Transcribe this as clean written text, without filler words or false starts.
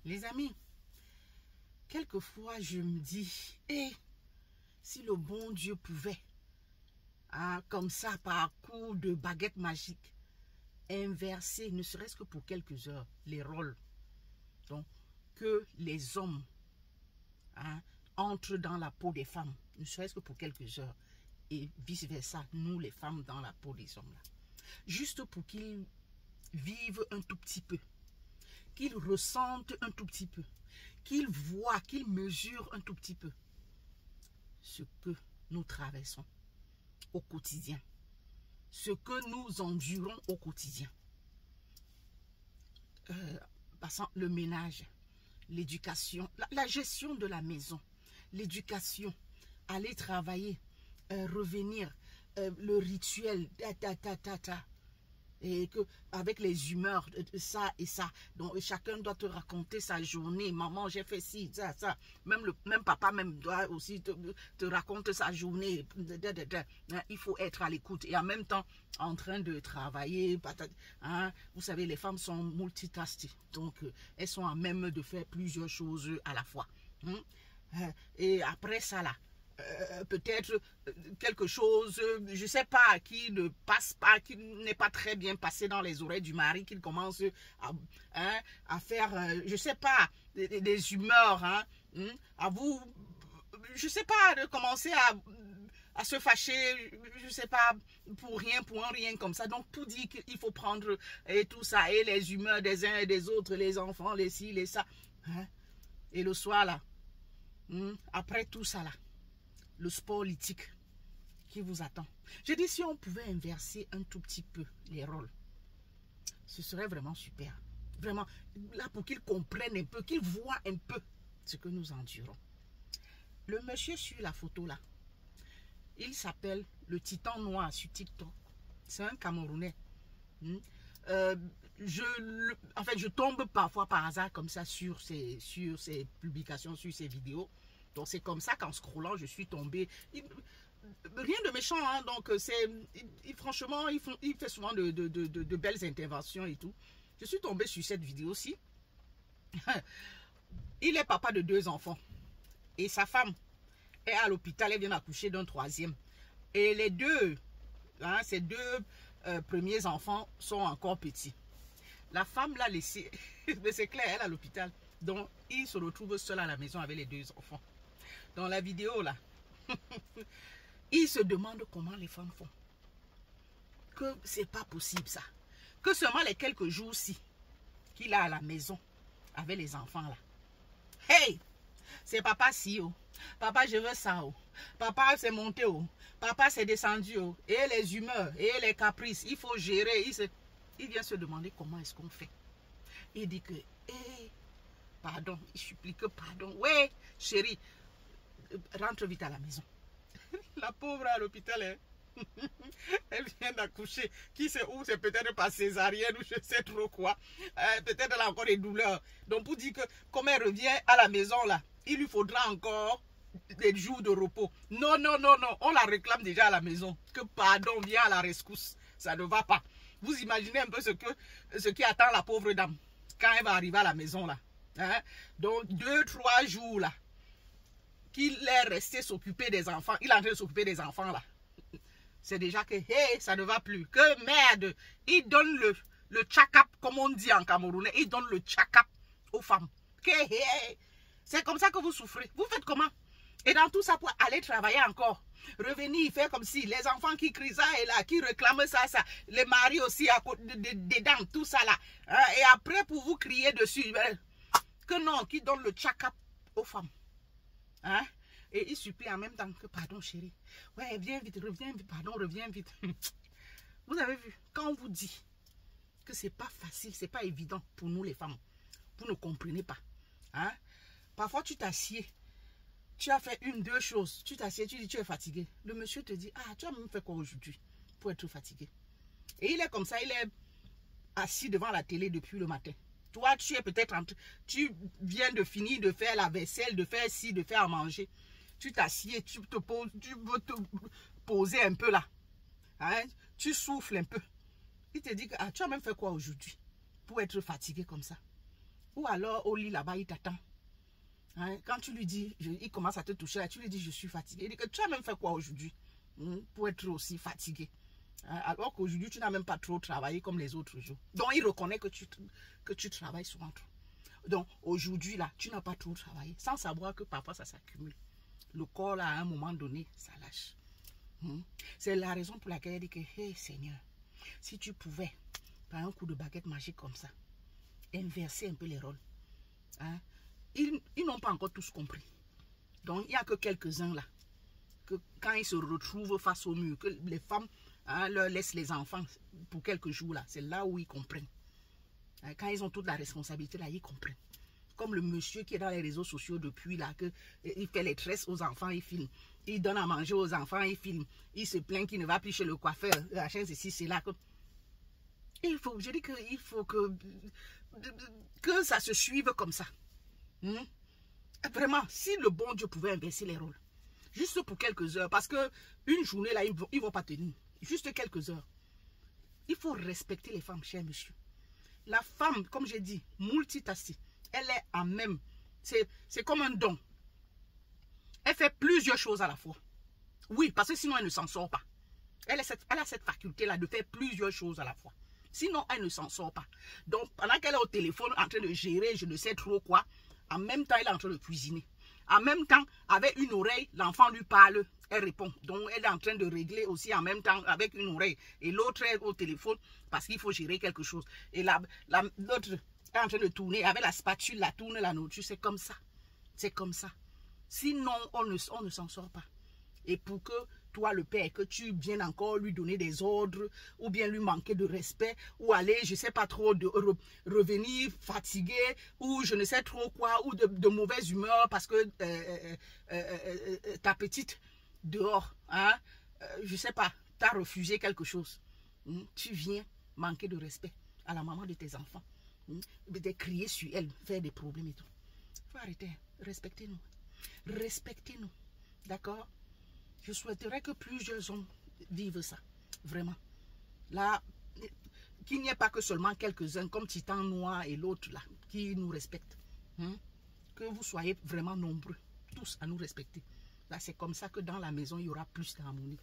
Les amis, quelquefois je me dis, si le bon Dieu pouvait, comme ça, par coup de baguette magique, inverser, ne serait-ce que pour quelques heures, les rôles. Donc, que les hommes entrent dans la peau des femmes, ne serait-ce que pour quelques heures, et vice-versa, nous les femmes dans la peau des hommes. Là. Juste pour qu'ils vivent un tout petit peu, qu'ils ressentent un tout petit peu, qu'ils voient, qu'ils mesurent un tout petit peu ce que nous traversons au quotidien, ce que nous endurons au quotidien. Passant le ménage, l'éducation, la gestion de la maison, l'éducation, aller travailler, revenir, le rituel, et que avec les humeurs, ça et ça, donc chacun doit te raconter sa journée. Maman, j'ai fait ci, ça. Même papa même doit aussi te raconter sa journée. Il faut être à l'écoute et en même temps en train de travailler. Vous savez, les femmes sont multitasking, donc elles sont à même de faire plusieurs choses à la fois. Et après ça là, peut-être quelque chose, je ne sais pas, qui ne passe pas, qui n'est pas très bien passé dans les oreilles du mari, qu'il commence à faire, je ne sais pas, des humeurs, à vous, je ne sais pas, de commencer à se fâcher, je ne sais pas, pour un rien comme ça. Donc, tout dit qu'il faut prendre et tout ça, et les humeurs des uns et des autres, les enfants, les ci, les ça. Et le soir, là, après tout ça, là, le sport politique qui vous attend. Je dis, si on pouvait inverser un tout petit peu les rôles, ce serait vraiment super. Vraiment, là, pour qu'ils comprennent un peu, qu'ils voient un peu ce que nous endurons. Le monsieur sur la photo là, il s'appelle le Titan Noir sur TikTok. C'est un Camerounais. En fait, je tombe parfois par hasard comme ça sur ses publications, sur ses vidéos. Donc c'est comme ça qu'en scrollant, je suis tombée. Rien de méchant, donc franchement, il fait souvent de belles interventions et tout. Je suis tombée sur cette vidéo-ci. Il est papa de 2 enfants. Et sa femme est à l'hôpital, elle vient d'accoucher d'un 3e. Et les deux, ces 2 premiers enfants sont encore petits. La femme l'a laissé, mais c'est clair, elle est à l'hôpital. Donc, il se retrouve seul à la maison avec les 2 enfants. Dans la vidéo, là, il se demande comment les femmes font. Que c'est pas possible, ça. Que seulement les quelques jours-ci qu'il a à la maison avec les enfants, là. Hey! C'est papa si, oh. Papa, je veux ça, oh. Papa, c'est monté, oh. Papa, c'est descendu, oh. Et les humeurs, et les caprices, il faut gérer. Il vient se demander comment est-ce qu'on fait. Il dit que, pardon, il supplie que pardon. Ouais, chérie, rentre vite à la maison. La pauvre à l'hôpital, elle vient d'accoucher. Qui sait où? C'est peut-être pas césarienne ou je sais trop quoi. Peut-être elle a encore des douleurs. Donc pour dire que comme elle revient à la maison là, il lui faudra encore des jours de repos. Non, non, non, non. On la réclame déjà à la maison. Que pardon, viens à la rescousse. Ça ne va pas. Vous imaginez un peu ce qui attend la pauvre dame quand elle va arriver à la maison là. Donc 2-3 jours là, qu'il est resté s'occuper des enfants. Il est en train de s'occuper des enfants là. C'est déjà que, ça ne va plus. Que merde. Il donne le tchakap, comme on dit en camerounais. Il donne le tchakap aux femmes. Que, c'est comme ça que vous souffrez. Vous faites comment? Et dans tout ça, pour aller travailler encore. Revenir, faire comme si les enfants qui crient ça et là, qui réclament ça. Les maris aussi, à côté dedans, tout ça là. Et après, pour vous crier dessus, que non, qui donne le tchakap aux femmes. Et il supplie en même temps que, pardon chérie, ouais, viens vite, reviens vite, pardon, reviens vite. Vous avez vu, quand on vous dit que c'est pas facile, c'est pas évident pour nous les femmes, vous ne comprenez pas. Parfois tu t'assieds, tu as fait 1-2 choses, tu t'assieds, tu dis tu es fatigué. Le monsieur te dit, tu as même fait quoi aujourd'hui pour être fatigué? Et il est comme ça, il est assis devant la télé depuis le matin. Toi, tu es peut-être tu viens de finir de faire la vaisselle, de faire ci, de faire à manger. Tu t'assieds, tu veux te poser un peu là. Tu souffles un peu. Il te dit que tu as même fait quoi aujourd'hui pour être fatigué comme ça? Ou alors, au lit là-bas, il t'attend. Hein, quand tu lui dis, il commence à te toucher, là, tu lui dis, je suis fatigué. Il dit que tu as même fait quoi aujourd'hui pour être aussi fatigué. Hein, alors qu'aujourd'hui, tu n'as même pas trop travaillé comme les autres jours. Donc, il reconnaît que tu travailles souvent trop. Donc, aujourd'hui, là, tu n'as pas trop travaillé, sans savoir que parfois, ça s'accumule. Le corps, là, à un moment donné, ça lâche. C'est la raison pour laquelle il dit que, hey, Seigneur, si tu pouvais, par un coup de baguette magique comme ça, inverser un peu les rôles. Hein? Ils n'ont pas encore tous compris. Donc, il n'y a que quelques-uns là, que quand ils se retrouvent face au mur, que les femmes leur laissent les enfants pour quelques jours là, c'est là où ils comprennent. Hein? Quand ils ont toute la responsabilité là, ils comprennent. Comme le monsieur qui est dans les réseaux sociaux depuis là, il fait les tresses aux enfants, il filme. Il donne à manger aux enfants, il filme. Il se plaint qu'il ne va plus chez le coiffeur. La chaîne, c'est ici, c'est là. Je dis qu'il faut que ça se suive comme ça. Vraiment, si le bon Dieu pouvait inverser les rôles, juste pour quelques heures, parce que une journée là, ils ne vont pas tenir. Juste quelques heures. Il faut respecter les femmes, cher monsieur. La femme, comme j'ai dit, multitâche, elle est à même. C'est comme un don. Elle fait plusieurs choses à la fois. Oui, parce que sinon elle ne s'en sort pas. Elle a cette faculté-là de faire plusieurs choses à la fois. Sinon, elle ne s'en sort pas. Donc, pendant qu'elle est au téléphone en train de gérer je ne sais trop quoi, en même temps, elle est en train de cuisiner. En même temps, avec une oreille, l'enfant lui parle, elle répond. Donc, elle est en train de régler aussi en même temps avec une oreille. Et l'autre est au téléphone parce qu'il faut gérer quelque chose. Et l'autre est en train de tourner avec la spatule, la tourne la nourriture. C'est comme ça. C'est comme ça. Sinon, on ne s'en sort pas. Et pour que toi, le père, que tu viennes encore lui donner des ordres, ou bien lui manquer de respect, ou aller, je ne sais pas trop, revenir fatigué, ou je ne sais trop quoi, ou de mauvaise humeur parce que ta petite dehors, hein, je ne sais pas, t'as refusé quelque chose. Tu viens manquer de respect à la maman de tes enfants, de crier sur elle, faire des problèmes et tout. Il faut arrêter, respectez-nous. Respectez-nous, d'accord? Je souhaiterais que plusieurs hommes vivent ça, vraiment. Là, qu'il n'y ait pas que seulement quelques-uns, comme Titan Noir et l'autre là, qui nous respectent. Que vous soyez vraiment nombreux, tous à nous respecter. Là, c'est comme ça que dans la maison, il y aura plus d'harmonie.